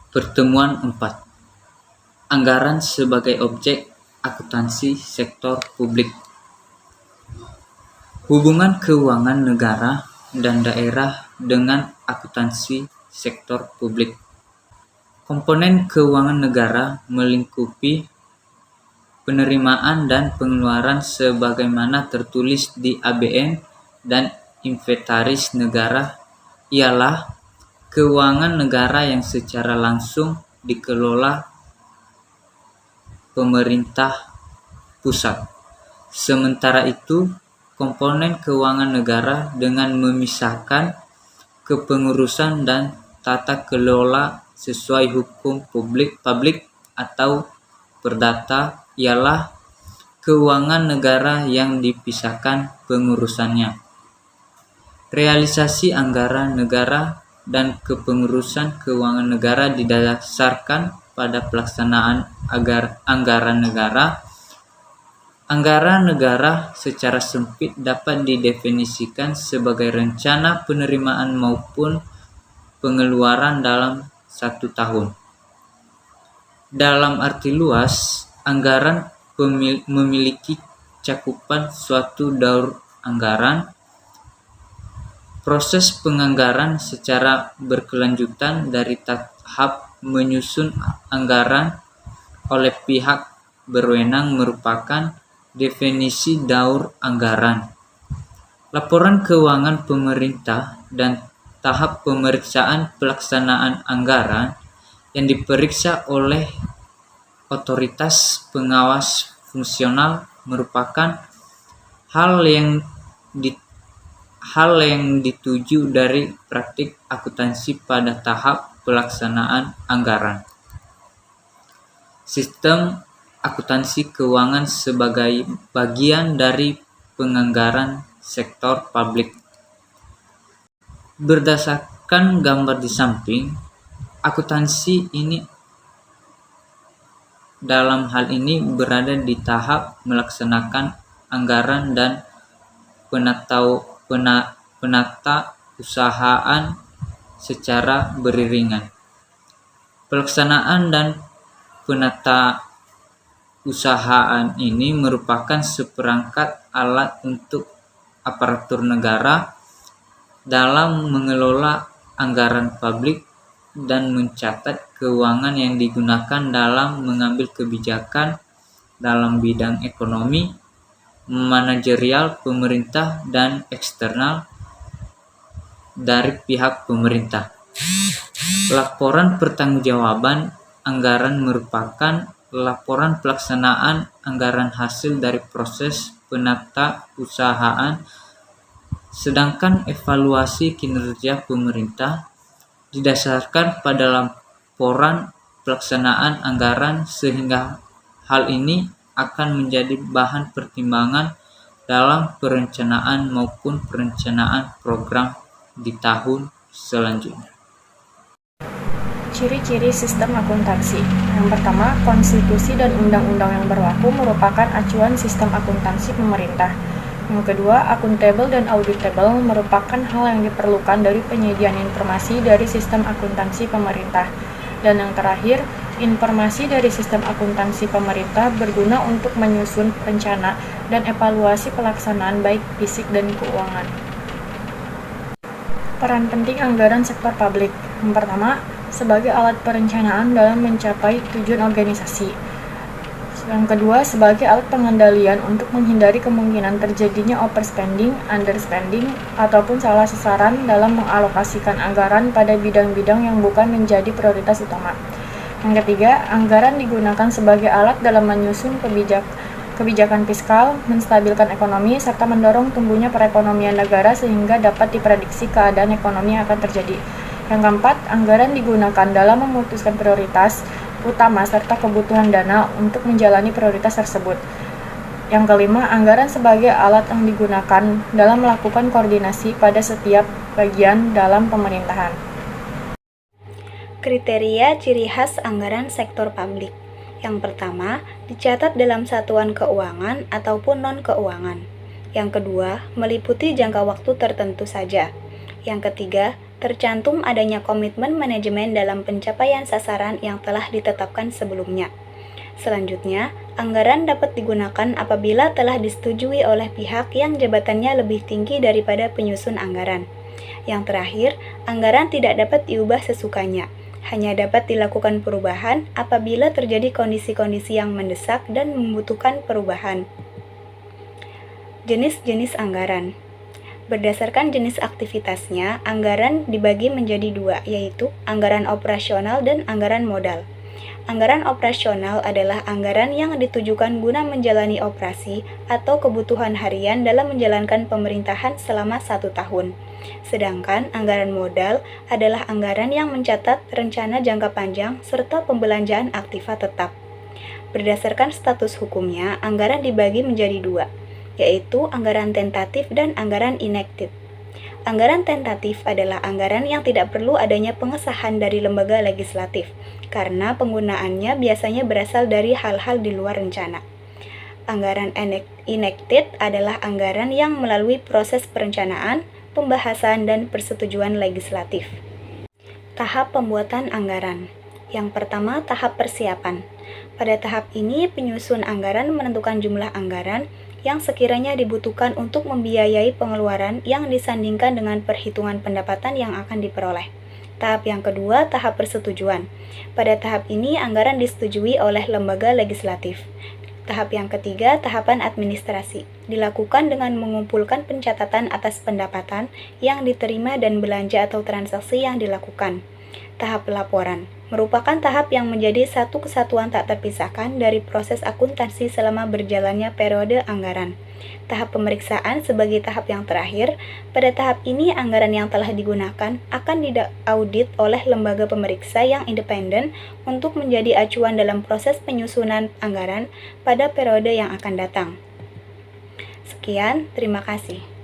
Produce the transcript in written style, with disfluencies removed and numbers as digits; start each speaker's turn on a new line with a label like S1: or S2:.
S1: Pertemuan 4. Anggaran sebagai objek akuntansi sektor publik. Hubungan keuangan negara dan daerah dengan akuntansi sektor publik. Komponen keuangan negara melingkupi penerimaan dan pengeluaran sebagaimana tertulis di ABN dan Inventaris Negara ialah keuangan negara yang secara langsung dikelola pemerintah pusat. Sementara itu, komponen keuangan negara dengan memisahkan kepengurusan dan tata kelola sesuai hukum publik atau perdata ialah keuangan negara yang dipisahkan pengurusannya. Realisasi anggaran negara dan kepengurusan keuangan negara didasarkan pada pelaksanaan anggaran negara. Anggaran negara secara sempit dapat didefinisikan sebagai rencana penerimaan maupun pengeluaran dalam satu tahun. Dalam arti luas, anggaran memiliki cakupan suatu daur anggaran, proses penganggaran secara berkelanjutan dari tahap menyusun anggaran oleh pihak berwenang merupakan definisi daur anggaran. Laporan keuangan pemerintah dan tahap pemeriksaan pelaksanaan anggaran yang diperiksa oleh otoritas pengawas fungsional merupakan hal yang dituju dari praktik akuntansi pada tahap pelaksanaan anggaran. Sistem akuntansi keuangan sebagai bagian dari penganggaran sektor publik. Berdasarkan gambar di samping, akuntansi ini dalam hal ini berada di tahap melaksanakan anggaran dan penata usahaan secara beriringan. Pelaksanaan dan penata usahaan ini merupakan seperangkat alat untuk aparatur negara dalam mengelola anggaran publik dan mencatat keuangan yang digunakan dalam mengambil kebijakan dalam bidang ekonomi, manajerial, pemerintah, dan eksternal dari pihak pemerintah. Laporan pertanggungjawaban anggaran merupakan laporan pelaksanaan anggaran hasil dari proses penata usahaan, sedangkan evaluasi kinerja pemerintah didasarkan pada laporan pelaksanaan anggaran, sehingga hal ini akan menjadi bahan pertimbangan dalam perencanaan maupun perencanaan program di tahun selanjutnya.
S2: Ciri-ciri sistem akuntansi. Yang pertama, konstitusi dan undang-undang yang berlaku merupakan acuan sistem akuntansi pemerintah. Yang kedua, akuntabel dan auditable merupakan hal yang diperlukan dari penyediaan informasi dari sistem akuntansi pemerintah. Dan yang terakhir, informasi dari sistem akuntansi pemerintah berguna untuk menyusun rencana dan evaluasi pelaksanaan baik fisik dan keuangan. Peran penting anggaran sektor publik. Yang pertama, sebagai alat perencanaan dalam mencapai tujuan organisasi. Yang kedua, sebagai alat pengendalian untuk menghindari kemungkinan terjadinya overspending, underspending, ataupun salah sasaran dalam mengalokasikan anggaran pada bidang-bidang yang bukan menjadi prioritas utama. Yang ketiga, anggaran digunakan sebagai alat dalam menyusun kebijakan fiskal, menstabilkan ekonomi, serta mendorong tumbuhnya perekonomian negara sehingga dapat diprediksi keadaan ekonomi yang akan terjadi. Yang keempat, anggaran digunakan dalam memutuskan prioritas utama serta kebutuhan dana untuk menjalani prioritas tersebut. Yang kelima, anggaran sebagai alat yang digunakan dalam melakukan koordinasi pada setiap bagian dalam pemerintahan.
S3: Kriteria ciri khas anggaran sektor publik. Yang pertama, dicatat dalam satuan keuangan ataupun non-keuangan. Yang kedua, meliputi jangka waktu tertentu saja. Yang ketiga, Tercantum adanya komitmen manajemen dalam pencapaian sasaran yang telah ditetapkan sebelumnya. Selanjutnya, anggaran dapat digunakan apabila telah disetujui oleh pihak yang jabatannya lebih tinggi daripada penyusun anggaran. Yang terakhir, anggaran tidak dapat diubah sesukanya, hanya dapat dilakukan perubahan apabila terjadi kondisi-kondisi yang mendesak dan membutuhkan perubahan. Jenis-jenis anggaran. Berdasarkan jenis aktivitasnya, anggaran dibagi menjadi dua, yaitu anggaran operasional dan anggaran modal. Anggaran operasional adalah anggaran yang ditujukan guna menjalani operasi atau kebutuhan harian dalam menjalankan pemerintahan selama 1 tahun. Sedangkan anggaran modal adalah anggaran yang mencatat rencana jangka panjang serta pembelanjaan aktiva tetap. Berdasarkan status hukumnya, anggaran dibagi menjadi dua, yaitu anggaran tentatif dan anggaran enacted. Anggaran tentatif adalah anggaran yang tidak perlu adanya pengesahan dari lembaga legislatif, karena penggunaannya biasanya berasal dari hal-hal di luar rencana. Anggaran enacted adalah anggaran yang melalui proses perencanaan, pembahasan, dan persetujuan legislatif. Tahap pembuatan anggaran. Yang pertama, tahap persiapan. Pada tahap ini, penyusun anggaran menentukan jumlah anggaran yang sekiranya dibutuhkan untuk membiayai pengeluaran yang disandingkan dengan perhitungan pendapatan yang akan diperoleh. Tahap yang kedua, tahap persetujuan. Pada tahap ini, anggaran disetujui oleh lembaga legislatif. Tahap yang ketiga, tahapan administrasi. Dilakukan dengan mengumpulkan pencatatan atas pendapatan yang diterima dan belanja atau transaksi yang dilakukan. Tahap pelaporan merupakan tahap yang menjadi satu kesatuan tak terpisahkan dari proses akuntansi selama berjalannya periode anggaran. Tahap pemeriksaan sebagai tahap yang terakhir. Pada tahap ini, anggaran yang telah digunakan akan diaudit oleh lembaga pemeriksa yang independen untuk menjadi acuan dalam proses penyusunan anggaran pada periode yang akan datang. Sekian, terima kasih.